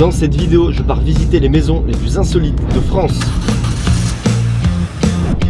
Dans cette vidéo, je pars visiter les maisons les plus insolites de France.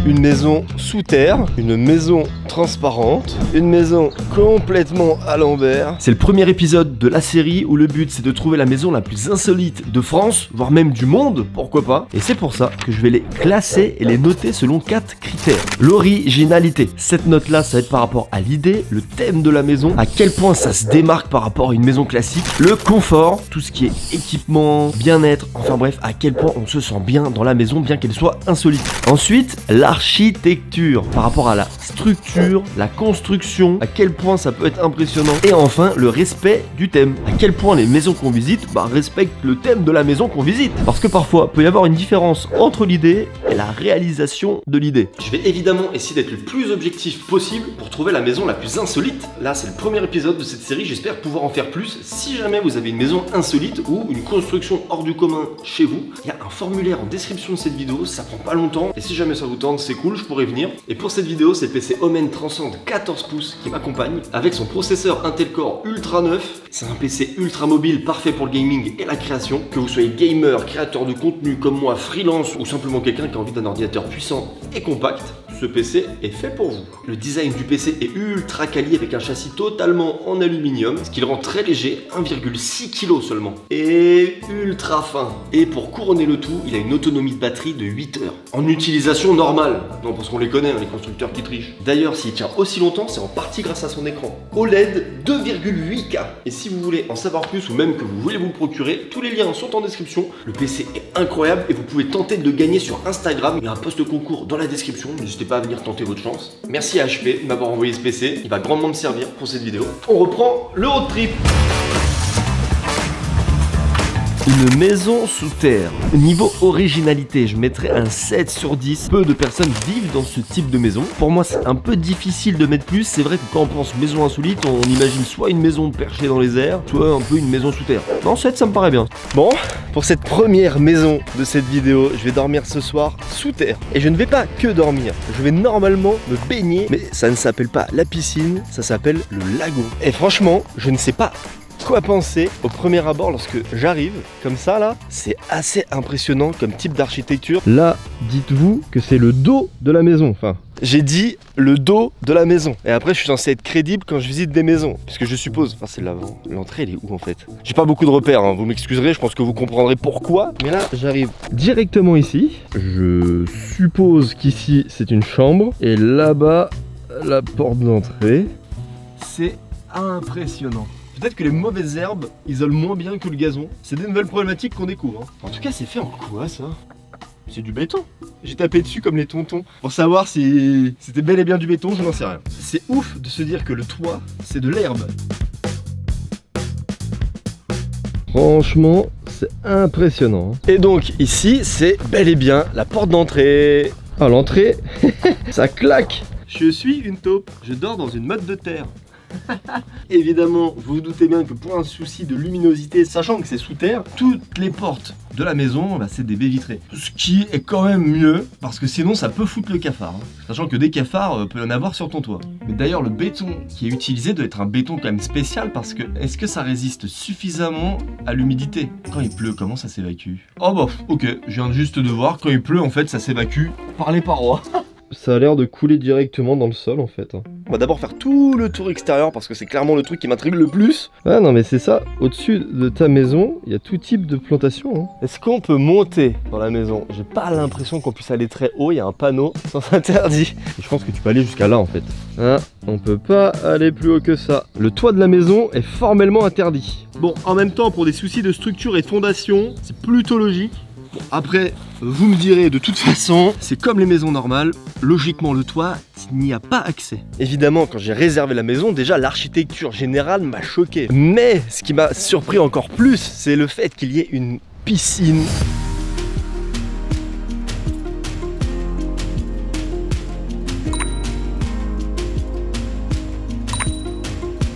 Une maison sous terre, une maison transparente, une maison complètement à l'envers. C'est le premier épisode de la série où le but c'est de trouver la maison la plus insolite de France, voire même du monde, pourquoi pas. Et c'est pour ça que je vais les classer et les noter selon 4 critères. L'originalité, cette note là ça va être par rapport à l'idée, le thème de la maison, à quel point ça se démarque par rapport à une maison classique, le confort, tout ce qui est équipement, bien-être, enfin bref, à quel point on se sent bien dans la maison bien qu'elle soit insolite. Ensuite, l'architecture, par rapport à la structure, la construction, à quel point ça peut être impressionnant. Et enfin, le respect du thème. À quel point les maisons qu'on visite respectent le thème de la maison qu'on visite. Parce que parfois, peut y avoir une différence entre l'idée et la réalisation de l'idée. Je vais évidemment essayer d'être le plus objectif possible pour trouver la maison la plus insolite. Là, c'est le premier épisode de cette série, j'espère pouvoir en faire plus. Si jamais vous avez une maison insolite ou une construction hors du commun chez vous, il y a un formulaire en description de cette vidéo, ça prend pas longtemps. Et si jamais ça vous tente, c'est cool, je pourrais venir. Et pour cette vidéo, c'est le PC Omen Transcend 14 pouces qui m'accompagne avec son processeur Intel Core Ultra 9. C'est un PC ultra mobile, parfait pour le gaming et la création. Que vous soyez gamer, créateur de contenu comme moi, freelance ou simplement quelqu'un qui a envie d'un ordinateur puissant et compact, ce PC est fait pour vous. Le design du PC est ultra quali avec un châssis totalement en aluminium, ce qui le rend très léger, 1,6 kg seulement. Et ultra fin. Et pour couronner le tout, il a une autonomie de batterie de 8 heures. En utilisation normale. Non, parce qu'on les connaît, hein, les constructeurs qui trichent. D'ailleurs, s'il tient aussi longtemps, c'est en partie grâce à son écran OLED 2,8K. Et si vous voulez en savoir plus ou même que vous voulez vous le procurer, tous les liens sont en description. Le PC est incroyable et vous pouvez tenter de le gagner sur Instagram. Il y a un post concours dans la description, n'hésitez pas à venir tenter votre chance. Merci à HP de m'avoir envoyé ce PC, il va grandement me servir pour cette vidéo. On reprend le road trip. Une maison sous terre. Niveau originalité, je mettrais un 7 sur 10. Peu de personnes vivent dans ce type de maison. Pour moi, c'est un peu difficile de mettre plus. C'est vrai que quand on pense maison insolite, on imagine soit une maison perchée dans les airs, soit un peu une maison sous terre. Non, 7, ça me paraît bien. Bon, pour cette première maison de cette vidéo, je vais dormir ce soir sous terre. Et je ne vais pas que dormir. Je vais normalement me baigner. Mais ça ne s'appelle pas la piscine, ça s'appelle le lagon. Et franchement, je ne sais pas quoi penser au premier abord lorsque j'arrive comme ça là. C'est assez impressionnant comme type d'architecture. Là, dites-vous que c'est le dos de la maison. Enfin, j'ai dit le dos de la maison. Et après, je suis censé être crédible quand je visite des maisons. Puisque je suppose, enfin c'est l'avant. L'entrée, elle est où en fait? J'ai pas beaucoup de repères, hein. Vous m'excuserez, je pense que vous comprendrez pourquoi. Mais là, j'arrive directement ici. Je suppose qu'ici, c'est une chambre. Et là-bas, la porte d'entrée. C'est impressionnant. Peut-être que les mauvaises herbes isolent moins bien que le gazon. C'est des nouvelles problématiques qu'on découvre. Hein. En tout cas, c'est fait en quoi ça? C'est du béton. J'ai tapé dessus comme les tontons pour savoir si c'était bel et bien du béton, je n'en sais rien. C'est ouf de se dire que le toit, c'est de l'herbe. Franchement, c'est impressionnant. Et donc ici, c'est bel et bien la porte d'entrée. Ah, l'entrée, ça claque. Je suis une taupe. Je dors dans une motte de terre. Évidemment, vous vous doutez bien que pour un souci de luminosité, sachant que c'est sous terre, toutes les portes de la maison, c'est des baies vitrées. Ce qui est quand même mieux, parce que sinon ça peut foutre le cafard. Hein. Sachant que des cafards, peut y en avoir sur ton toit. Mais d'ailleurs, le béton qui est utilisé doit être un béton quand même spécial, parce que est-ce que ça résiste suffisamment à l'humidité? Quand il pleut, comment ça s'évacue? Oh bah, ok, je viens juste de voir, quand il pleut, en fait, ça s'évacue par les parois. Ça a l'air de couler directement dans le sol en fait. On va d'abord faire tout le tour extérieur parce que c'est clairement le truc qui m'intrigue le plus. Ah non mais c'est ça, au-dessus de ta maison, il y a tout type de plantation. Hein. Est-ce qu'on peut monter dans la maison? J'ai pas l'impression qu'on puisse aller très haut, il y a un panneau sens interdit. Et je pense que tu peux aller jusqu'à là en fait. Ah, on peut pas aller plus haut que ça. Le toit de la maison est formellement interdit. Bon, en même temps pour des soucis de structure et de fondation, c'est plutôt logique. Bon, après, vous me direz, de toute façon, c'est comme les maisons normales, logiquement le toit, il n'y a pas accès. Évidemment, quand j'ai réservé la maison, déjà l'architecture générale m'a choqué. Mais ce qui m'a surpris encore plus, c'est le fait qu'il y ait une piscine.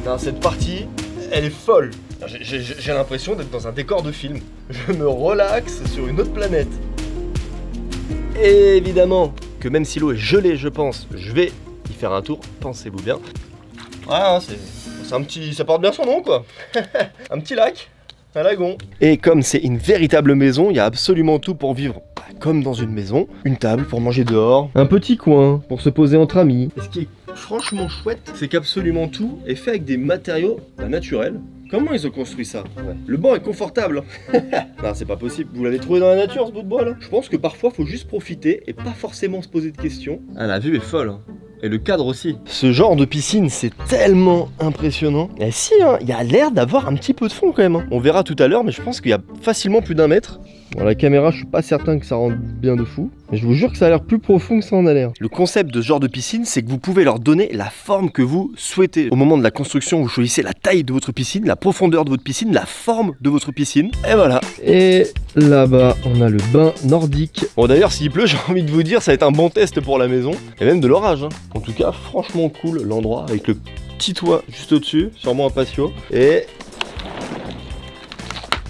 Non, cette partie, elle est folle. J'ai l'impression d'être dans un décor de film. Je me relaxe sur une autre planète. Et évidemment que même si l'eau est gelée, je pense, je vais y faire un tour, pensez-vous bien. Ouais, hein, c'est un petit... ça porte bien son nom, quoi. Un petit lac. à Lagon. Et comme c'est une véritable maison, il y a absolument tout pour vivre comme dans une maison. Une table pour manger dehors, un petit coin pour se poser entre amis. Et ce qui est franchement chouette, c'est qu'absolument tout est fait avec des matériaux naturels. Comment ils ont construit ça? Le banc est confortable. Non, c'est pas possible. Vous l'avez trouvé dans la nature, ce bout de bois là? Je pense que parfois, faut juste profiter et pas forcément se poser de questions. Ah, la vue est folle. Et le cadre aussi. Ce genre de piscine, c'est tellement impressionnant. Et si, hein, il y a l'air d'avoir un petit peu de fond quand même. On verra tout à l'heure, mais je pense qu'il y a facilement plus d'1 mètre. Bon, la caméra, je suis pas certain que ça rende bien de fou. Mais je vous jure que ça a l'air plus profond que ça en a l'air. Le concept de ce genre de piscine, c'est que vous pouvez leur donner la forme que vous souhaitez. Au moment de la construction, vous choisissez la taille de votre piscine, la profondeur de votre piscine, la forme de votre piscine. Et voilà. Et là-bas, on a le bain nordique. Bon, d'ailleurs, s'il pleut, j'ai envie de vous dire, ça va être un bon test pour la maison. Et même de l'orage. Hein. En tout cas, franchement cool l'endroit avec le petit toit juste au-dessus, sûrement un patio. Et...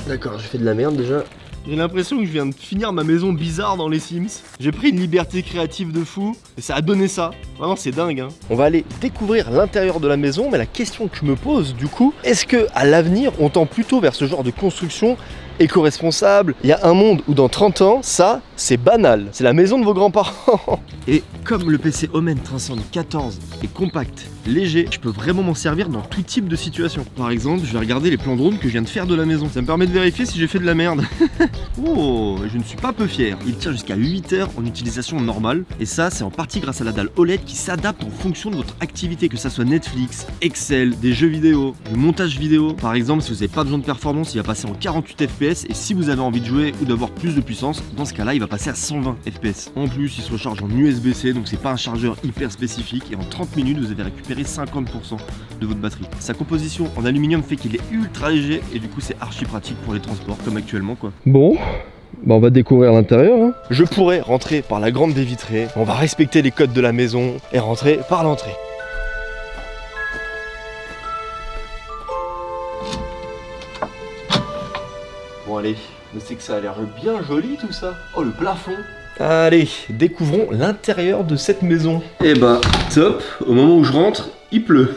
D'accord, j'ai fait de la merde déjà. J'ai l'impression que je viens de finir ma maison bizarre dans les Sims. J'ai pris une liberté créative de fou et ça a donné ça. Vraiment, c'est dingue, hein. On va aller découvrir l'intérieur de la maison, mais la question que je me pose du coup, est-ce que à l'avenir, on tend plutôt vers ce genre de construction éco-responsable? Il y a un monde où dans 30 ans, ça, c'est banal. C'est la maison de vos grands-parents. Et comme le PC Omen Transcend 14 est compact, léger, je peux vraiment m'en servir dans tout type de situation. Par exemple, je vais regarder les plans drone que je viens de faire de la maison. Ça me permet de vérifier si j'ai fait de la merde. Oh, je ne suis pas peu fier. Il tient jusqu'à 8 heures en utilisation normale. Et ça, c'est en partie grâce à la dalle OLED qui s'adapte en fonction de votre activité, que ça soit Netflix, Excel, des jeux vidéo, du montage vidéo. Par exemple, si vous n'avez pas besoin de performance, il va passer en 48 FPS. Et si vous avez envie de jouer ou d'avoir plus de puissance, dans ce cas-là, il va passer à 120 FPS. En plus, il se recharge en USB-C, donc c'est pas un chargeur hyper spécifique. Et en 30 minutes, vous avez récupéré 50% de votre batterie. Sa composition en aluminium fait qu'il est ultra léger et du coup, c'est archi pratique pour les transports, comme actuellement, quoi. Bon. Bah on va découvrir l'intérieur. Hein. Je pourrais rentrer par la grande baie vitrée. On va respecter les codes de la maison et rentrer par l'entrée. Bon allez, je sais que ça a l'air bien joli tout ça. Oh le plafond. Allez, découvrons l'intérieur de cette maison. Et bah top, au moment où je rentre, il pleut.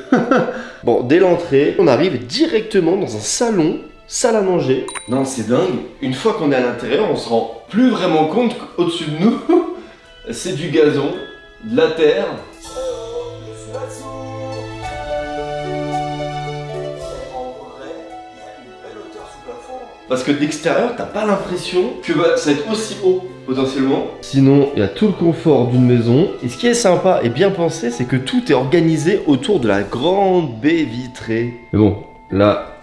Bon, dès l'entrée, on arrive directement dans un salon. Salle à manger. Non, c'est dingue. Une fois qu'on est à l'intérieur, on se rend plus vraiment compte qu'au-dessus de nous, c'est du gazon, de la terre. Parce que de l'extérieur, t'as pas l'impression que ça va être aussi haut, potentiellement. Sinon, il y a tout le confort d'une maison. Et ce qui est sympa et bien pensé, c'est que tout est organisé autour de la grande baie vitrée. Mais bon, là...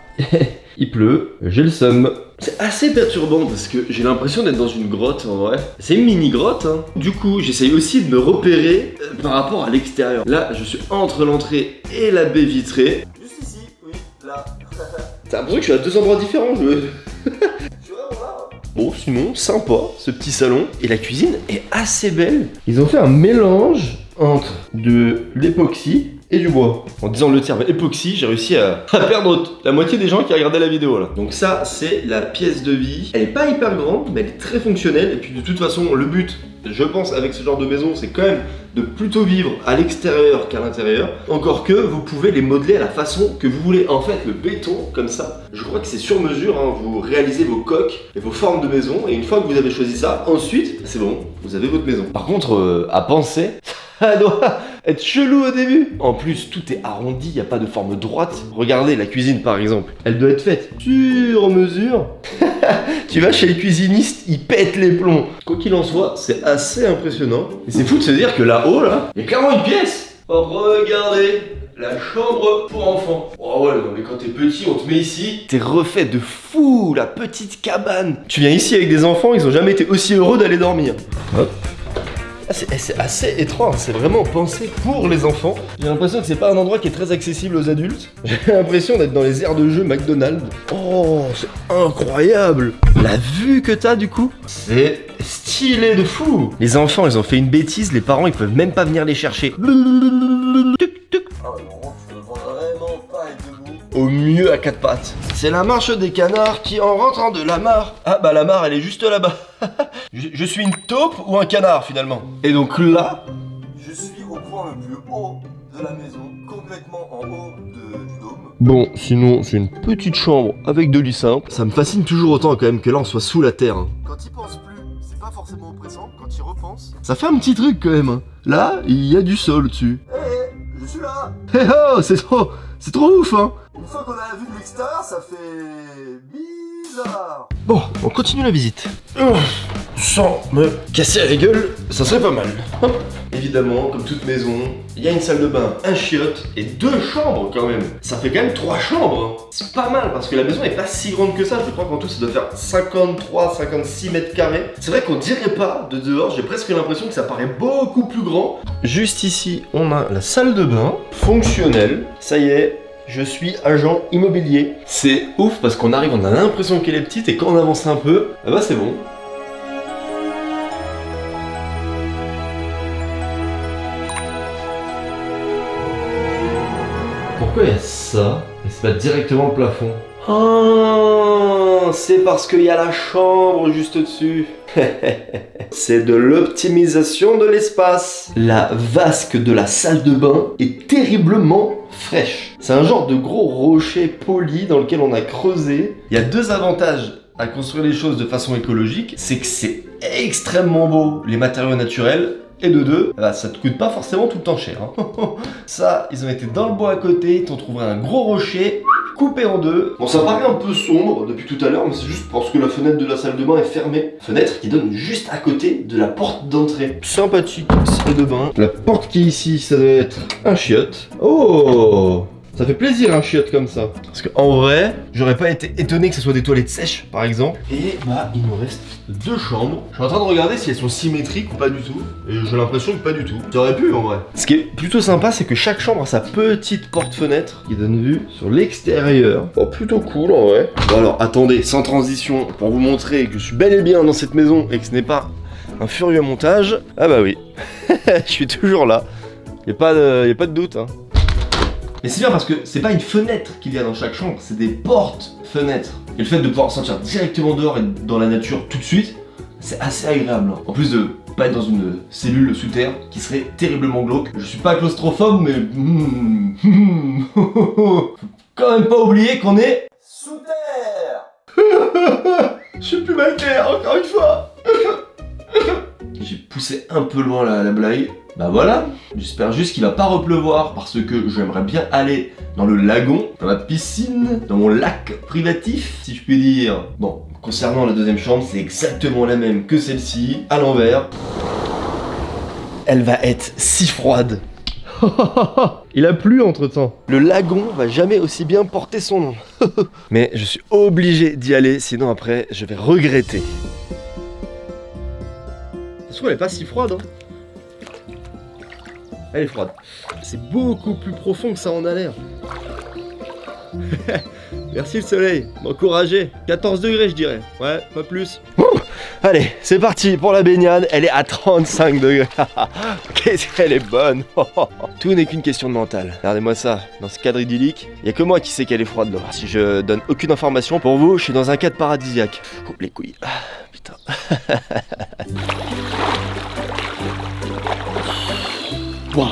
il pleut, j'ai le seum. C'est assez perturbant parce que j'ai l'impression d'être dans une grotte en vrai. C'est une mini grotte hein. Du coup j'essaye aussi de me repérer par rapport à l'extérieur. Là je suis entre l'entrée et la baie vitrée. Juste ici, oui, là. T'as l'impression que je suis à 2 endroits différents. Je suis vraiment là. Bon sinon, sympa ce petit salon. Et la cuisine est assez belle. Ils ont fait un mélange entre de l'époxy et du bois. En disant le terme époxy, j'ai réussi à perdre la moitié des gens qui regardaient la vidéo là. Donc ça, c'est la pièce de vie. Elle est pas hyper grande, mais elle est très fonctionnelle. Et puis de toute façon, le but, je pense, avec ce genre de maison, c'est quand même de plutôt vivre à l'extérieur qu'à l'intérieur. Encore que vous pouvez les modeler à la façon que vous voulez. En fait, le béton, comme ça, je crois que c'est sur mesure. Hein. Vous réalisez vos coques et vos formes de maison. Et une fois que vous avez choisi ça, ensuite, c'est bon, vous avez votre maison. Par contre, à penser... ça doit être chelou au début. En plus, tout est arrondi, il n'y a pas de forme droite. Regardez la cuisine par exemple. Elle doit être faite sur mesure. Tu vas chez le cuisiniste, il pète les plombs. Quoi qu'il en soit, c'est assez impressionnant. Et c'est fou de se dire que là-haut, là, il y a clairement une pièce. Oh, regardez, la chambre pour enfants. Oh ouais, non mais quand t'es petit, on te met ici. T'es refait de fou, la petite cabane. Tu viens ici avec des enfants, ils ont jamais été aussi heureux d'aller dormir. Hop. C'est assez étrange, c'est vraiment pensé pour les enfants. J'ai l'impression que c'est pas un endroit qui est très accessible aux adultes. J'ai l'impression d'être dans les aires de jeu McDonald's. Oh, c'est incroyable. La vue que t'as du coup, c'est stylé de fou. Les enfants, ils ont fait une bêtise, les parents, ils peuvent même pas venir les chercher. Au mieux à 4 pattes. C'est la marche des canards qui en rentrant de la mare. Ah bah la mare elle est juste là-bas. je suis une taupe ou un canard finalement. Et donc là, je suis au point le plus haut de la maison, complètement en haut du dôme. Bon, sinon, c'est une petite chambre avec deux lits simples. Ça me fascine toujours autant quand même que là, on soit sous la terre. Hein. Quand il pense plus, c'est pas forcément oppressant. Quand il repense, ça fait un petit truc quand même. Hein. Là, il y a du sol dessus. Hé, je suis là. Hé oh, c'est trop ouf, hein. Une fois qu'on a la vue de l'extérieur, ça fait bizarre. Bon, on continue la visite. Sans me casser la gueule, ça serait pas mal. Évidemment, comme toute maison, il y a une salle de bain, un chiotte et deux chambres quand même. Ça fait quand même 3 chambres. Hein. C'est pas mal parce que la maison est pas si grande que ça. Je crois qu'en tout ça doit faire 53-56 mètres carrés. C'est vrai qu'on dirait pas de dehors, j'ai presque l'impression que ça paraît beaucoup plus grand. Juste ici, on a la salle de bain fonctionnelle. Ça y est. Je suis agent immobilier. C'est ouf parce qu'on arrive, on a l'impression qu'elle est petite et quand on avance un peu, eh ben c'est bon. Pourquoi il y a ça et c'est pas directement le plafond? Ah, c'est parce qu'il y a la chambre juste dessus. C'est de l'optimisation de l'espace. La vasque de la salle de bain est terriblement fraîche. C'est un genre de gros rocher poli dans lequel on a creusé. Il y a 2 avantages à construire les choses de façon écologique. C'est que c'est extrêmement beau, les matériaux naturels. Et de 2, bah, ça te coûte pas forcément tout le temps cher. Hein. Ça, ils ont été dans le bois à côté, ils t'ont trouvé un gros rocher coupé en 2. Bon, ça paraît un peu sombre depuis tout à l'heure, mais c'est juste parce que la fenêtre de la salle de bain est fermée. Fenêtre qui donne juste à côté de la porte d'entrée. Sympathique, salle de bain. La porte qui est ici, ça doit être un chiotte. Oh! Ça fait plaisir un chiotte comme ça. Parce qu'en vrai, j'aurais pas été étonné que ce soit des toilettes sèches par exemple. Et bah il nous reste 2 chambres. Je suis en train de regarder si elles sont symétriques ou pas du tout. Et j'ai l'impression que pas du tout. Ça aurait pu en vrai. Ce qui est plutôt sympa, c'est que chaque chambre a sa petite porte-fenêtre qui donne vue sur l'extérieur. Oh plutôt cool en vrai. Bon alors attendez, sans transition, pour vous montrer que je suis bel et bien dans cette maison et que ce n'est pas un furieux montage. Ah bah oui, je suis toujours là. Y a pas de doute hein. Mais c'est bien parce que c'est pas une fenêtre qu'il y a dans chaque chambre, c'est des portes-fenêtres. Et le fait de pouvoir sortir directement dehors et dans la nature tout de suite, c'est assez agréable. En plus de pas être dans une cellule sous terre qui serait terriblement glauque. Je suis pas claustrophobe, mais... Faut quand même pas oublier qu'on est... sous terre. Je suis plus mal terre, encore une fois. J'ai poussé un peu loin la blague. Bah voilà, j'espère juste qu'il va pas repleuvoir parce que j'aimerais bien aller dans le lagon, dans la piscine, dans mon lac privatif, si je puis dire. Bon, concernant la deuxième chambre, c'est exactement la même que celle-ci, à l'envers. Elle va être si froide. Il a plu entre temps. Le lagon va jamais aussi bien porter son nom. Mais je suis obligé d'y aller, sinon après je vais regretter. Je trouve elle est pas si froide hein. Elle est froide. C'est beaucoup plus profond que ça en a l'air. Merci le soleil, m'encourager. 14 degrés je dirais, ouais, pas plus. Allez, c'est parti pour la baignade, elle est à 35 degrés. Qu'est-ce qu'elle est bonne. Tout n'est qu'une question de mental. Regardez-moi ça, dans ce cadre idyllique, il n'y a que moi qui sais qu'elle est froide l'eau. Si je donne aucune information, pour vous, je suis dans un cadre paradisiaque. Coupe les couilles. Putain. Wow.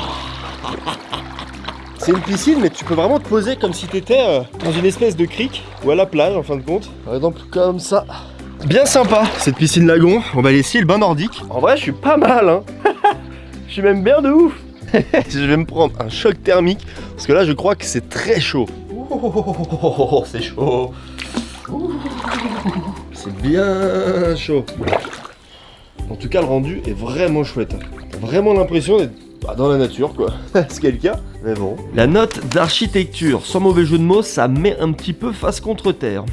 C'est une piscine, mais tu peux vraiment te poser comme si t'étais dans une espèce de crique ou à la plage en fin de compte. Par exemple, comme ça. Bien sympa cette piscine lagon. On va aller essayer le bain nordique. En vrai, je suis pas mal, hein. Je suis même bien de ouf. Je vais me prendre un choc thermique parce que là, je crois que c'est très chaud. Oh, c'est chaud. C'est bien chaud. En tout cas, le rendu est vraiment chouette. T'as vraiment l'impression d'être dans la nature quoi, ce qui est le cas, mais bon. La note d'architecture, sans mauvais jeu de mots, ça met un petit peu face contre terre.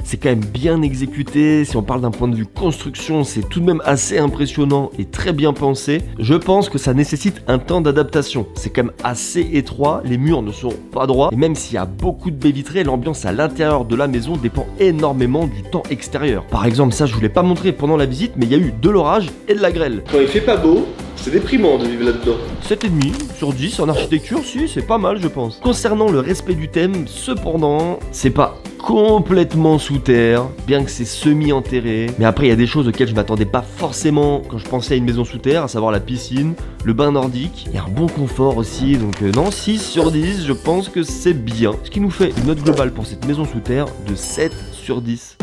C'est quand même bien exécuté, si on parle d'un point de vue construction, c'est tout de même assez impressionnant et très bien pensé. Je pense que ça nécessite un temps d'adaptation. C'est quand même assez étroit, les murs ne sont pas droits, et même s'il y a beaucoup de baies vitrées, l'ambiance à l'intérieur de la maison dépend énormément du temps extérieur. Par exemple, ça je vous l'ai pas montré pendant la visite, mais il y a eu de l'orage et de la grêle. Quand il fait pas beau, c'est déprimant de vivre là-dedans. 7,5 sur 10 en architecture, si, c'est pas mal je pense. Concernant le respect du thème, cependant, c'est pas complètement sous terre, bien que c'est semi-enterré. Mais après, il y a des choses auxquelles je m'attendais pas forcément quand je pensais à une maison sous terre, à savoir la piscine, le bain nordique. Il y a un bon confort aussi, donc non, 6 sur 10, je pense que c'est bien. Ce qui nous fait une note globale pour cette maison sous terre de 7 sur 10.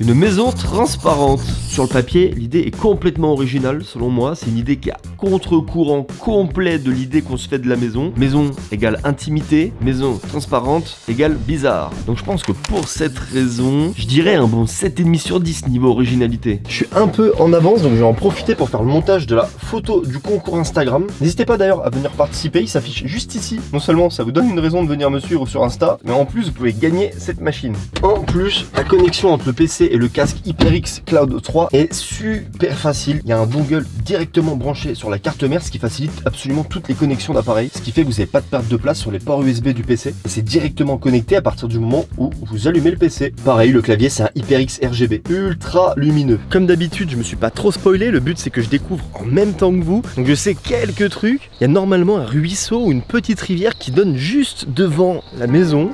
Une maison transparente. Sur le papier, l'idée est complètement originale selon moi. C'est une idée qui est à contre-courant complet de l'idée qu'on se fait de la maison. Maison égale intimité, maison transparente égale bizarre. Donc je pense que pour cette raison, je dirais un bon 7,5 sur 10 niveau originalité. Je suis un peu en avance, donc je vais en profiter pour faire le montage de la photo du concours Instagram. N'hésitez pas d'ailleurs à venir participer, il s'affiche juste ici. Non seulement ça vous donne une raison de venir me suivre sur Insta, mais en plus vous pouvez gagner cette machine. En plus, la connexion entre le PC et le casque HyperX Cloud 3 est super facile. Il y a un dongle directement branché sur la carte mère, ce qui facilite absolument toutes les connexions d'appareils, ce qui fait que vous n'avez pas de perte de place sur les ports USB du PC. Et c'est directement connecté à partir du moment où vous allumez le PC. Pareil, le clavier c'est un HyperX RGB ultra lumineux. Comme d'habitude, je me suis pas trop spoilé, le but c'est que je découvre en même temps que vous. Donc je sais quelques trucs. Il y a normalement un ruisseau ou une petite rivière qui donne juste devant la maison.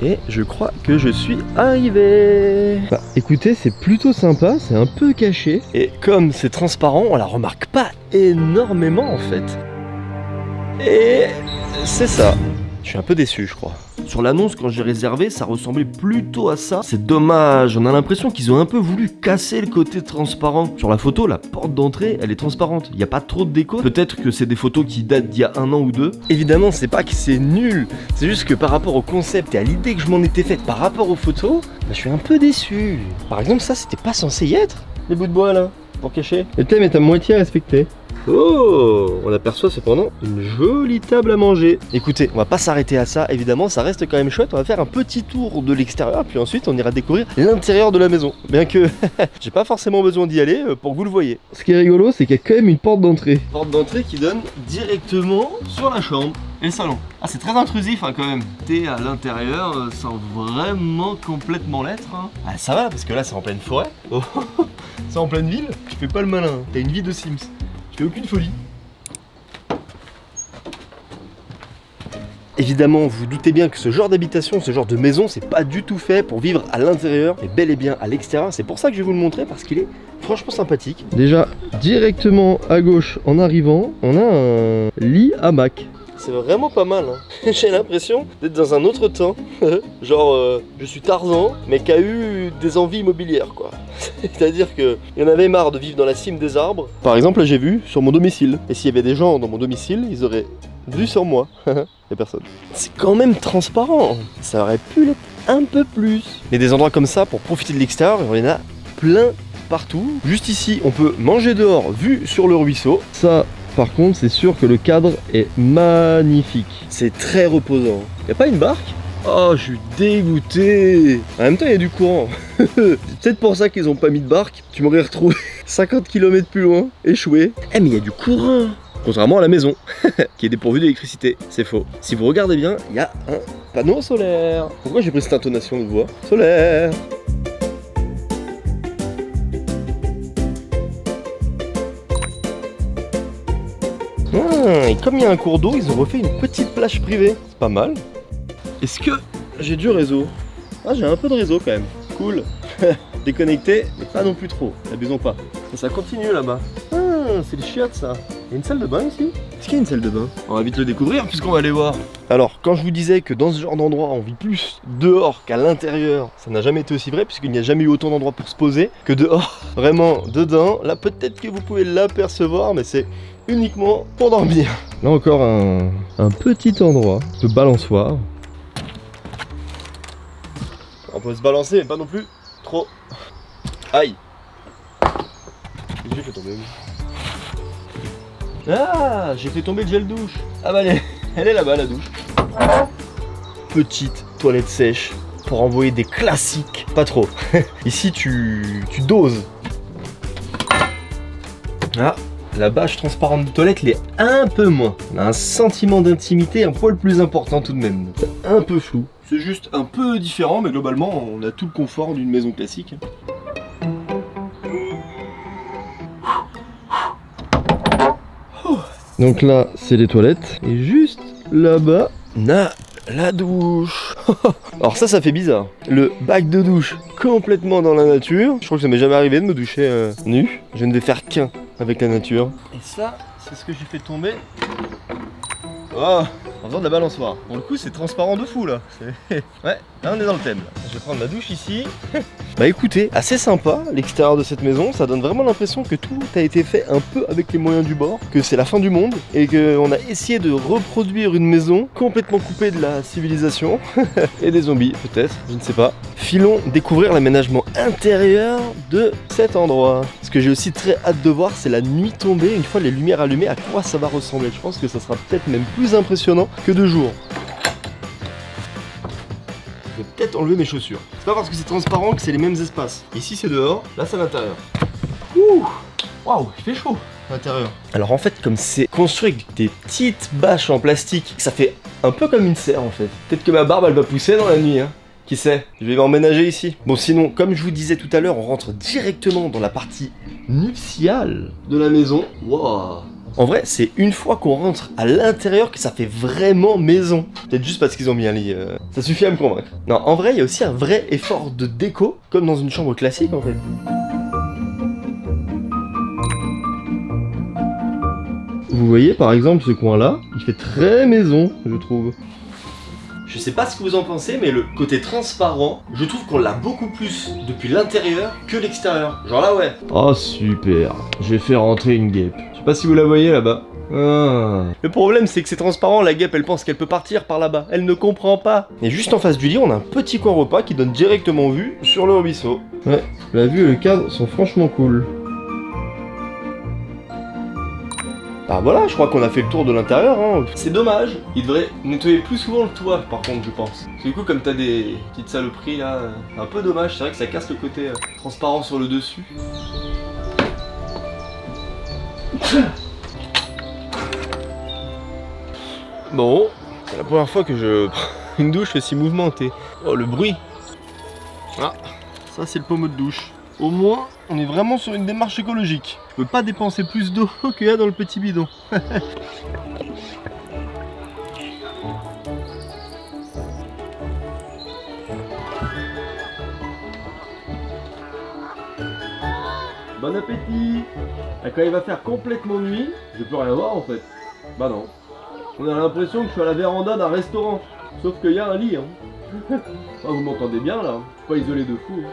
Et je crois que je suis arrivé. Bah écoutez, c'est plutôt sympa, c'est un peu caché. Et comme c'est transparent, on la remarque pas énormément en fait. Et c'est ça. Je suis un peu déçu, je crois. Sur l'annonce, quand j'ai réservé, ça ressemblait plutôt à ça. C'est dommage, on a l'impression qu'ils ont un peu voulu casser le côté transparent. Sur la photo, la porte d'entrée, elle est transparente. Il n'y a pas trop de déco. Peut-être que c'est des photos qui datent d'il y a 1 an ou 2. Évidemment, c'est pas que c'est nul. C'est juste que par rapport au concept et à l'idée que je m'en étais faite par rapport aux photos, bah, je suis un peu déçu. Par exemple, ça, c'était pas censé y être. Les bouts de bois, là, pour cacher. Le thème est à moitié respecté. Oh, on aperçoit cependant une jolie table à manger. Écoutez, on va pas s'arrêter à ça, évidemment, ça reste quand même chouette. On va faire un petit tour de l'extérieur, puis ensuite on ira découvrir l'intérieur de la maison. Bien que j'ai pas forcément besoin d'y aller pour que vous le voyez. Ce qui est rigolo, c'est qu'il y a quand même une porte d'entrée. Porte d'entrée qui donne directement sur la chambre et le salon. Ah, c'est très intrusif hein, quand même. T'es à l'intérieur sans vraiment complètement l'être. Hein. Ah, ça va, parce que là c'est en pleine forêt. Oh, c'est en pleine ville. Tu fais pas le malin. T'as une vie de Sims. Je fais aucune folie. Évidemment, vous vous doutez bien que ce genre d'habitation, ce genre de maison, c'est pas du tout fait pour vivre à l'intérieur, mais bel et bien à l'extérieur. C'est pour ça que je vais vous le montrer, parce qu'il est franchement sympathique. Déjà, directement à gauche, en arrivant, on a un lit hamac. C'est vraiment pas mal, hein. J'ai l'impression d'être dans un autre temps. Genre, je suis Tarzan, mais qui a eu des envies immobilières, quoi. C'est-à-dire qu'il y en avait marre de vivre dans la cime des arbres. Par exemple, là j'ai vu sur mon domicile. Et s'il y avait des gens dans mon domicile, ils auraient vu sur moi. Y'a personne. C'est quand même transparent. Ça aurait pu l'être un peu plus. Mais des endroits comme ça, pour profiter de l'extérieur, il y en a plein partout. Juste ici, on peut manger dehors, vue sur le ruisseau. Ça... Par contre, c'est sûr que le cadre est magnifique. C'est très reposant. Y'a pas une barque? Oh, je suis dégoûté. En même temps, il y a du courant. C'est peut-être pour ça qu'ils ont pas mis de barque. Tu m'aurais retrouvé 50 km plus loin, échoué. Eh, mais il y a du courant. Contrairement à la maison, qui est dépourvue d'électricité. C'est faux. Si vous regardez bien, il y a un panneau solaire. Pourquoi j'ai pris cette intonation de voix? Solaire. Ah, et comme il y a un cours d'eau, ils ont refait une petite plage privée. C'est pas mal. Est-ce que j'ai du réseau? Ah, j'ai un peu de réseau quand même. Cool. Déconnecté, mais pas non plus trop. N'abusons pas. Et ça continue là-bas. Ah, c'est le chiottes ça. Il y a une salle de bain ici? Est-ce qu'il y a une salle de bain? On va vite le découvrir puisqu'on va aller voir. Alors, quand je vous disais que dans ce genre d'endroit, on vit plus dehors qu'à l'intérieur, ça n'a jamais été aussi vrai puisqu'il n'y a jamais eu autant d'endroits pour se poser que dehors. Vraiment, dedans, là peut-être que vous pouvez l'apercevoir, mais c'est uniquement pour dormir. Là encore un petit endroit de balançoire. On peut se balancer, mais pas non plus trop. Aïe. J'ai fait tomber. Ah, j'ai fait tomber le gel douche. Ah bah elle est là-bas la douche. Petite toilette sèche pour envoyer des classiques. Pas trop. Ici tu doses. Ah. La bâche transparente de toilette l'est un peu moins. On a un sentiment d'intimité un poil plus important tout de même. C'est un peu flou. C'est juste un peu différent, mais globalement, on a tout le confort d'une maison classique. Donc là, c'est les toilettes. Et juste là-bas, on a la douche. Alors ça fait bizarre. Le bac de douche complètement dans la nature. Je crois que ça m'est jamais arrivé de me doucher nu. Je ne vais faire qu'un avec la nature. Et ça, c'est ce que j'ai fait tomber. Oh, en faisant de la balançoire. Pour le coup, c'est transparent de fou là. Ouais, là on est dans le thème. Je vais prendre ma douche ici. Bah écoutez, assez sympa l'extérieur de cette maison. Ça donne vraiment l'impression que tout a été fait un peu avec les moyens du bord, que c'est la fin du monde et qu'on a essayé de reproduire une maison complètement coupée de la civilisation et des zombies peut-être, je ne sais pas. Filons découvrir l'aménagement intérieur de cet endroit. Ce que j'ai aussi très hâte de voir, c'est la nuit tombée, une fois les lumières allumées, à quoi ça va ressembler. Je pense que ça sera peut-être même plus impressionnant que de jour. Je vais peut-être enlever mes chaussures. C'est pas parce que c'est transparent que c'est les mêmes espaces. Ici c'est dehors, là c'est à l'intérieur. Ouh, waouh, il fait chaud à l'intérieur. Alors en fait, comme c'est construit avec des petites bâches en plastique, ça fait un peu comme une serre en fait. Peut-être que ma barbe elle va pousser dans la nuit, hein. Qui sait, je vais m'emménager ici. Bon sinon, comme je vous disais tout à l'heure, on rentre directement dans la partie nuptiale de la maison. Waouh. En vrai, c'est une fois qu'on rentre à l'intérieur que ça fait vraiment maison. Peut-être juste parce qu'ils ont mis un lit. Ça suffit à me convaincre. Non, en vrai, il y a aussi un vrai effort de déco, comme dans une chambre classique en fait. Vous voyez par exemple ce coin-là, il fait très maison, je trouve. Je sais pas ce que vous en pensez, mais le côté transparent, je trouve qu'on l'a beaucoup plus depuis l'intérieur que l'extérieur. Genre là, ouais. Oh super, j'ai fait rentrer une guêpe. Je sais pas si vous la voyez là-bas. Ah. Le problème c'est que c'est transparent, la guêpe elle pense qu'elle peut partir par là-bas, elle ne comprend pas. Et juste en face du lit on a un petit coin repas qui donne directement vue sur le ruisseau. Ouais, la vue et le cadre sont franchement cool. Ah voilà, je crois qu'on a fait le tour de l'intérieur, hein. C'est dommage, il devrait nettoyer plus souvent le toit par contre je pense. Parce que du coup comme t'as des petites saloperies là, un peu dommage, c'est vrai que ça casse le côté transparent sur le dessus. Bon, c'est la première fois que je prends une douche aussi mouvementée. Oh le bruit. Ah, ça c'est le pommeau de douche. Au moins, on est vraiment sur une démarche écologique. Je peux pas dépenser plus d'eau qu'il y a dans le petit bidon. Bon appétit. Et quand il va faire complètement nuit, je vais plus rien voir en fait. Bah non. On a l'impression que je suis à la véranda d'un restaurant. Sauf qu'il y a un lit. Hein. Ah, vous m'entendez bien là. Je suis pas isolé de fou. Hein.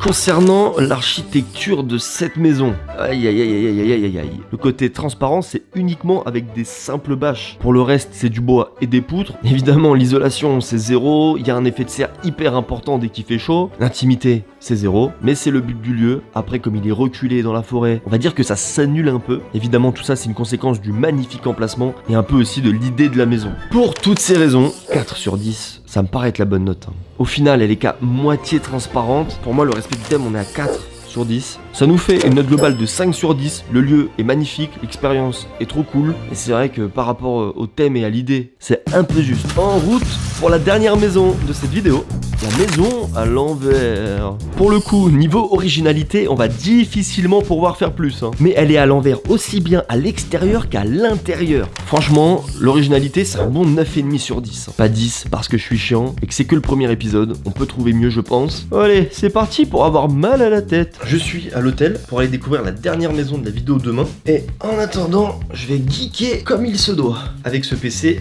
Concernant l'architecture de cette maison, aïe aïe aïe aïe aïe aïe aïe. Le côté transparent c'est uniquement avec des simples bâches. Pour le reste c'est du bois et des poutres. Évidemment l'isolation c'est zéro, il y a un effet de serre hyper important dès qu'il fait chaud. L'intimité c'est zéro, mais c'est le but du lieu. Après comme il est reculé dans la forêt, on va dire que ça s'annule un peu. Évidemment tout ça c'est une conséquence du magnifique emplacement et un peu aussi de l'idée de la maison. Pour toutes ces raisons, 4 sur 10. Ça me paraît être la bonne note. Hein. Au final, elle est qu'à moitié transparente. Pour moi, le respect du thème, on est à 4 sur 10. Ça nous fait une note globale de 5 sur 10. Le lieu est magnifique, l'expérience est trop cool. Et c'est vrai que par rapport au thème et à l'idée, c'est un peu juste. En route pour la dernière maison de cette vidéo. La maison à l'envers. Pour le coup, niveau originalité, on va difficilement pouvoir faire plus. Hein. Mais elle est à l'envers aussi bien à l'extérieur qu'à l'intérieur. Franchement, l'originalité, c'est un bon 9,5 sur 10. Pas 10 parce que je suis chiant et que c'est que le premier épisode. On peut trouver mieux, je pense. Allez, c'est parti pour avoir mal à la tête. Je suis à l'hôtel pour aller découvrir la dernière maison de la vidéo demain. Et en attendant, je vais geeker comme il se doit. Avec ce PC,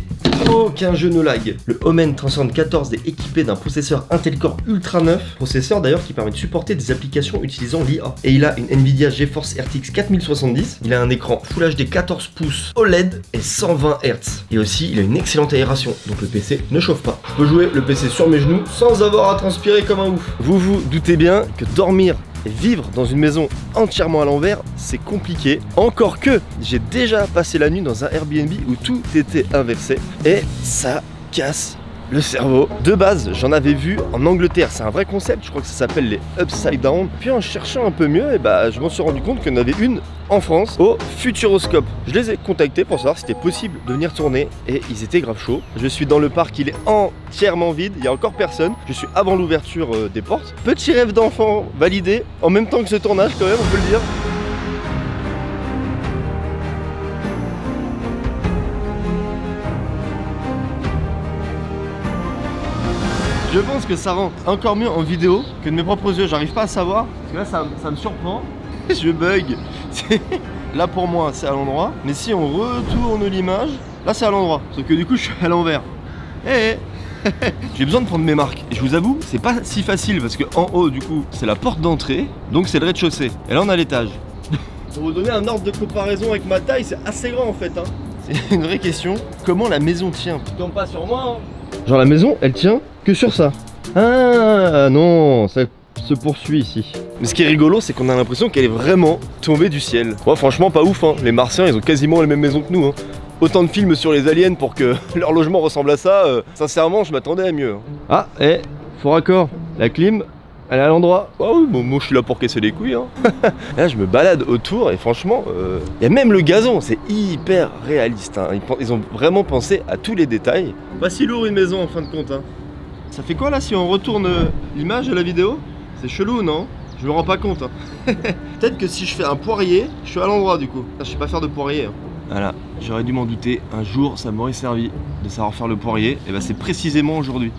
aucun jeu ne lag. Le Omen 314 est équipé d'un processeur Intel Core Ultra 9, processeur d'ailleurs qui permet de supporter des applications utilisant l'IA. Et il a une Nvidia GeForce RTX 4070, il a un écran Full HD 14 pouces OLED et 120 Hz. Et aussi, il a une excellente aération, donc le PC ne chauffe pas. Je peux jouer le PC sur mes genoux sans avoir à transpirer comme un ouf. Vous vous doutez bien que dormir et vivre dans une maison entièrement à l'envers, c'est compliqué. Encore que j'ai déjà passé la nuit dans un Airbnb où tout était inversé et ça casse le cerveau. De base, j'en avais vu en Angleterre, c'est un vrai concept, je crois que ça s'appelle les upside down. Puis en cherchant un peu mieux, et bah, je m'en suis rendu compte qu'il y en avait une en France au Futuroscope. Je les ai contactés pour savoir si c'était possible de venir tourner et ils étaient grave chauds. Je suis dans le parc, il est entièrement vide, il n'y a encore personne. Je suis avant l'ouverture des portes. Petit rêve d'enfant validé en même temps que ce tournage quand même, on peut le dire. Je pense que ça rend encore mieux en vidéo que de mes propres yeux, j'arrive pas à savoir, parce que là ça me surprend, je bug. Là pour moi c'est à l'endroit, mais si on retourne l'image, là c'est à l'endroit, sauf que du coup je suis à l'envers. J'ai besoin de prendre mes marques, et je vous avoue, c'est pas si facile, parce que en haut du coup c'est la porte d'entrée, donc c'est le rez-de-chaussée, et là on a l'étage. Pour vous donner un ordre de comparaison avec ma taille, c'est assez grand en fait, hein. C'est une vraie question, comment la maison tient? Tu tombes pas sur moi, hein. Genre la maison, elle tient que sur ça. Ah non, ça se poursuit ici. Mais ce qui est rigolo, c'est qu'on a l'impression qu'elle est vraiment tombée du ciel. Ouais, franchement, pas ouf, hein. Les Martiens, ils ont quasiment les mêmes maisons que nous, hein. Autant de films sur les aliens pour que leur logement ressemble à ça, sincèrement, je m'attendais à mieux. Ah, faux raccord. La clim, elle est à l'endroit. Ah oui, bon, moi je suis là pour casser les couilles, hein. Là, je me balade autour et franchement, il y a même le gazon, c'est hyper réaliste, hein. Ils ont vraiment pensé à tous les détails. Pas si lourd une maison en fin de compte, hein. Ça fait quoi là si on retourne l'image de la vidéo? C'est chelou, non? Je me rends pas compte, hein. Peut-être que si je fais un poirier, je suis à l'endroit du coup. Je sais pas faire de poirier, hein. Voilà, j'aurais dû m'en douter. Un jour, ça m'aurait servi de savoir faire le poirier. Et bah c'est précisément aujourd'hui.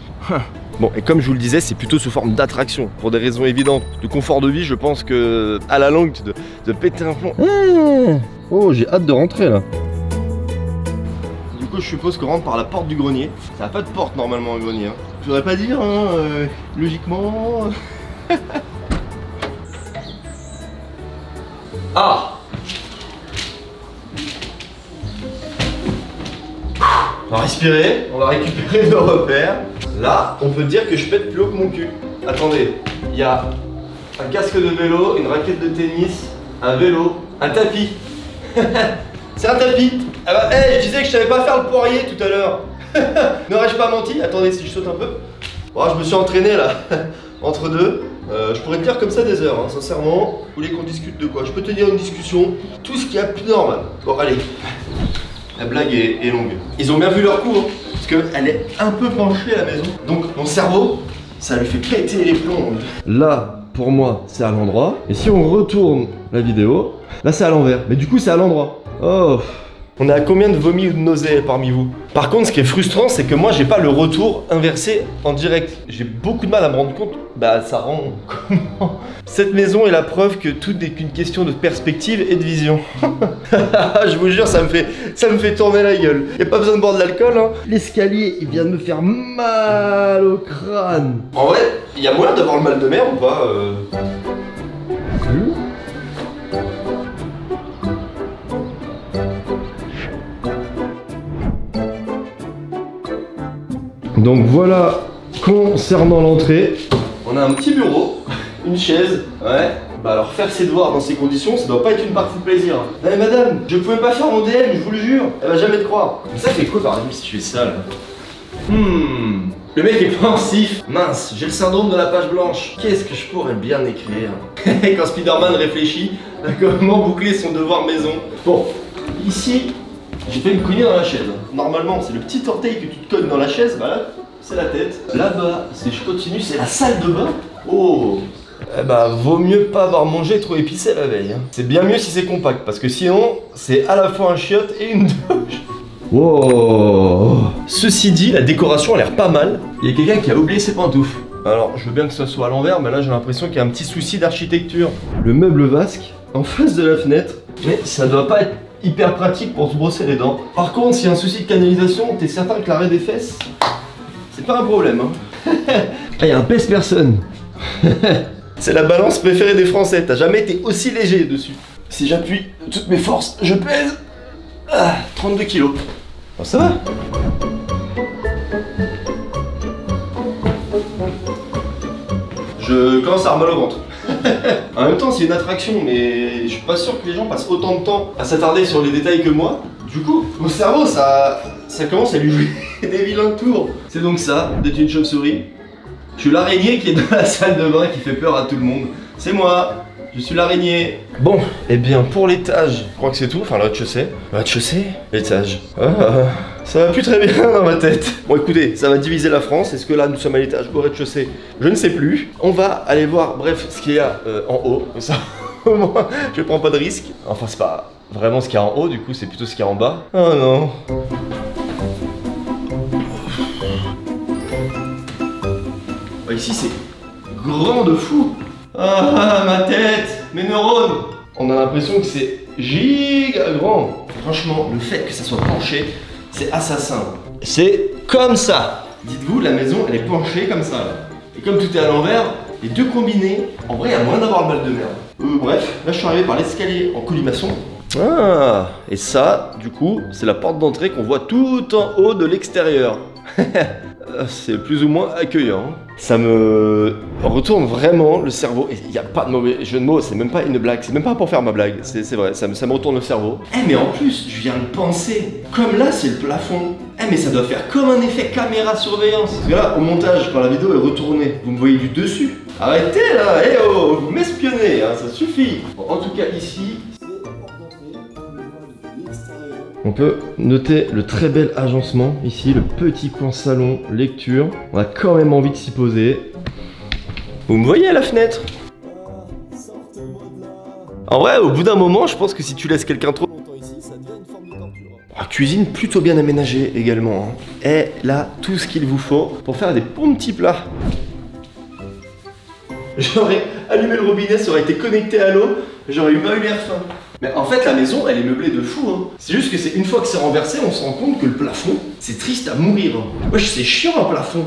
Bon, et comme je vous le disais, c'est plutôt sous forme d'attraction. Pour des raisons évidentes. De confort de vie, je pense que à la longue, de péter un plomb. Oh, j'ai hâte de rentrer là. Du coup, je suppose qu'on rentre par la porte du grenier. Ça n'a pas de porte normalement, un grenier, hein. Je voudrais pas dire, hein, logiquement. Ah! On va respirer, on va récupérer nos repères. Là, on peut dire que je pète plus haut que mon cul. Attendez, il y a un casque de vélo, une raquette de tennis, un vélo, un tapis. C'est un tapis. Ah bah, je disais que je savais pas faire le poirier tout à l'heure. N'aurais-je pas menti? Attendez, si je saute un peu. Bon, je me suis entraîné là, entre deux. Je pourrais te dire comme ça des heures, hein, sincèrement. Vous voulez qu'on discute de quoi? Je peux te dire une discussion, tout ce qu'il y a de plus normal. Bon, allez. La blague est longue. Ils ont bien vu leur coup, hein, parce qu'elle est un peu penchée la maison. Donc mon cerveau, ça lui fait péter les plombs. Là, pour moi, c'est à l'endroit. Et si on retourne la vidéo, là c'est à l'envers. Mais du coup, c'est à l'endroit. Oh. On est à combien de vomis ou de nausées parmi vous? Par contre, ce qui est frustrant, c'est que moi, j'ai pas le retour inversé en direct. J'ai beaucoup de mal à me rendre compte. Bah, ça rend comment? Cette maison est la preuve que tout n'est qu'une question de perspective et de vision. Je vous jure, ça me fait tourner la gueule. Y a pas besoin de boire de l'alcool, hein. L'escalier, il vient de me faire mal au crâne. En vrai, y a moyen d'avoir le mal de mer ou pas Donc voilà, concernant l'entrée, on a un petit bureau, une chaise, ouais. Bah alors faire ses devoirs dans ces conditions, ça doit pas être une partie de plaisir. Eh madame, je pouvais pas faire mon DM, je vous le jure. Elle va jamais te croire. Ça fait quoi par exemple si tu fais ça là? Le mec est pensif. Mince, j'ai le syndrome de la page blanche. Qu'est-ce que je pourrais bien écrire? Quand Spider-Man réfléchit à comment boucler son devoir maison. Bon, ici, j'ai fait une cognée dans la chaise. Normalement, c'est le petit orteil que tu te cognes dans la chaise, bah là, c'est la tête. Là-bas, si je continue, c'est la salle de bain. Oh! Eh bah, vaut mieux pas avoir mangé trop épicé la veille, hein. C'est bien mieux si c'est compact, parce que sinon, c'est à la fois un chiotte et une douche. Wow. Ceci dit, la décoration a l'air pas mal. Il y a quelqu'un qui a oublié ses pantoufles. Alors, je veux bien que ce soit à l'envers, mais là, j'ai l'impression qu'il y a un petit souci d'architecture. Le meuble vasque, en face de la fenêtre. Mais ça doit pas être hyper pratique pour se brosser les dents. Par contre, s'il y a un souci de canalisation, t'es certain que l'arrêt des fesses, c'est pas un problème, hein. Ah, il y a un pèse-personne. C'est la balance préférée des Français, t'as jamais été aussi léger dessus. Si j'appuie de toutes mes forces, je pèse 32 kilos. Bon, ça va. Je commence à avoir mal au ventre. En même temps, c'est une attraction, mais je suis pas sûr que les gens passent autant de temps à s'attarder sur les détails que moi. Du coup, mon cerveau, ça commence à lui jouer des vilains tours. C'est donc ça, d'être une chauve-souris. Je suis l'araignée qui est dans la salle de bain et qui fait peur à tout le monde. C'est moi, je suis l'araignée. Bon, et bien pour l'étage, je crois que c'est tout. Enfin, le rez-de-chaussée. Le rez-de-chaussée, l'étage. Ça va plus très bien dans ma tête. Bon, écoutez, ça va diviser la France. Est-ce que là, nous sommes à l'étage ou au rez-de-chaussée? Je ne sais plus. On va aller voir, bref, ce qu'il y a en haut. Comme ça, au moins, je prends pas de risque. Enfin, c'est pas vraiment ce qu'il y a en haut, du coup, c'est plutôt ce qu'il y a en bas. Oh non. Ici c'est grand de fou. Ah ma tête, mes neurones. On a l'impression que c'est giga grand. Franchement, le fait que ça soit penché, c'est assassin. C'est comme ça. Dites-vous, la maison elle est penchée comme ça. Là. Et comme tout est à l'envers, les deux combinés, en vrai il y a moins d'avoir le mal de merde. Bref, là je suis arrivé par l'escalier en colimaçon. Ah, et ça, du coup, c'est la porte d'entrée qu'on voit tout en haut de l'extérieur. C'est plus ou moins accueillant. Ça me retourne vraiment le cerveau. Et il n'y a pas de mauvais jeu de mots, c'est même pas une blague. C'est même pas pour faire ma blague, c'est vrai, ça me retourne le cerveau. Mais en plus, je viens de penser, comme là c'est le plafond. Mais ça doit faire comme un effet caméra surveillance. Parce que là, au montage, quand la vidéo est retournée, vous me voyez du dessus. Arrêtez là, vous m'espionnez, hein, ça suffit. Bon, en tout cas ici, on peut noter le très bel agencement, ici le petit coin salon, lecture. On a quand même envie de s'y poser. Vous me voyez à la fenêtre? En vrai, au bout d'un moment, je pense que si tu laisses quelqu'un trop longtemps ici, ça devient une forme de torture. Cuisine plutôt bien aménagée également. Et là, tout ce qu'il vous faut pour faire des bons petits plats. J'aurais allumé le robinet, ça aurait été connecté à l'eau, j'aurais eu l'air faim. Mais en fait la maison elle est meublée de fou hein. C'est juste que c'est une fois que c'est renversé on se rend compte que le plafond c'est triste à mourir hein. Wesh c'est chiant un plafond.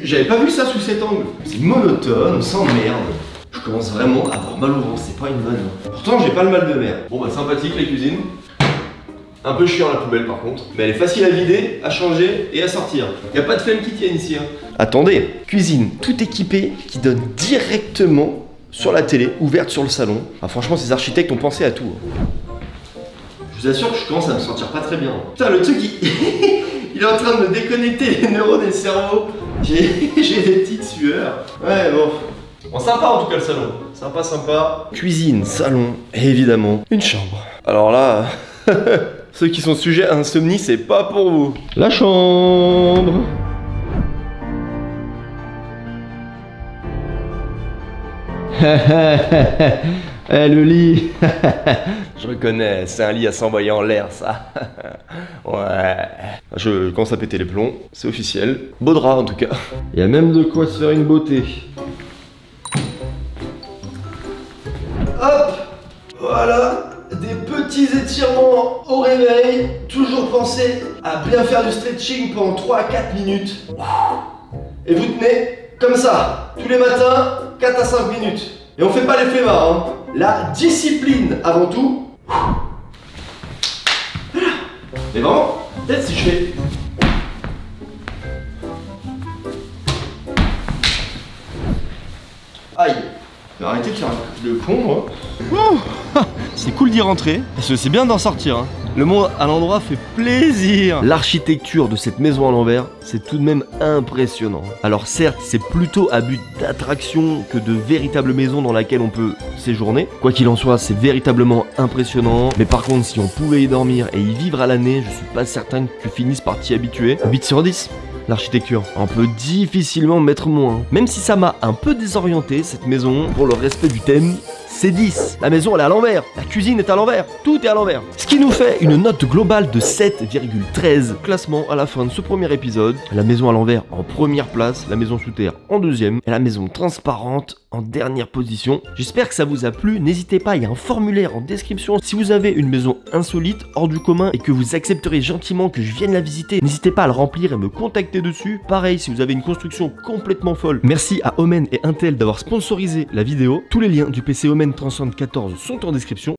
J'avais pas vu ça sous cet angle. C'est monotone, on s'emmerde. Je commence vraiment à avoir mal au ventre, c'est pas une bonne hein. Pourtant j'ai pas le mal de mer. Bon bah sympathique les cuisines. Un peu chiant la poubelle par contre. Mais elle est facile à vider, à changer et à sortir. Y a pas de flemme qui tienne ici hein. Attendez, cuisine tout équipée qui donne directement sur la télé, ouverte sur le salon. Ah, franchement, ces architectes ont pensé à tout. Je vous assure que je commence à me sentir pas très bien. Putain, le truc, il est en train de me déconnecter les neurones et le cerveau. J'ai des petites sueurs. Ouais, bon. Bon, sympa en tout cas le salon. Sympa, sympa. Cuisine, salon et évidemment une chambre. Alors là, ceux qui sont sujets à insomnie, c'est pas pour vous. La chambre. Le lit. Je reconnais, c'est un lit à s'envoyer en l'air ça. Ouais. Je commence à péter les plombs, c'est officiel. Beau drap en tout cas. Il y a même de quoi se faire une beauté. Hop. Voilà. Des petits étirements au réveil. Toujours penser à bien faire du stretching pendant 3 à 4 minutes. Et vous tenez comme ça, tous les matins, 4 à 5 minutes. Et on fait pas les flemmards, hein. La discipline avant tout. Mais vraiment, peut-être si je fais... Aïe. Arrêtez de faire le con, moi. C'est cool d'y rentrer, parce que c'est bien d'en sortir, hein. Le monde à l'endroit fait plaisir. L'architecture de cette maison à l'envers, c'est tout de même impressionnant. Alors certes, c'est plutôt à but d'attraction que de véritable maison dans laquelle on peut séjourner. Quoi qu'il en soit, c'est véritablement impressionnant. Mais par contre, si on pouvait y dormir et y vivre à l'année, je suis pas certain que tu finisses par t'y habituer. 8 sur 10. L'architecture, on peut difficilement mettre moins. Même si ça m'a un peu désorienté, cette maison, pour le respect du thème, c'est 10. La maison elle est à l'envers, la cuisine est à l'envers, tout est à l'envers. Ce qui nous fait une note globale de 7,13. Classement à la fin de ce premier épisode. La maison à l'envers en première place, la maison sous terre en deuxième et la maison transparente en dernière position. J'espère que ça vous a plu, n'hésitez pas, il y a un formulaire en description. Si vous avez une maison insolite, hors du commun et que vous accepterez gentiment que je vienne la visiter, n'hésitez pas à le remplir et me contacter dessus. Pareil, si vous avez une construction complètement folle, merci à Omen et Intel d'avoir sponsorisé la vidéo. Tous les liens du PC Omen 374 sont en description.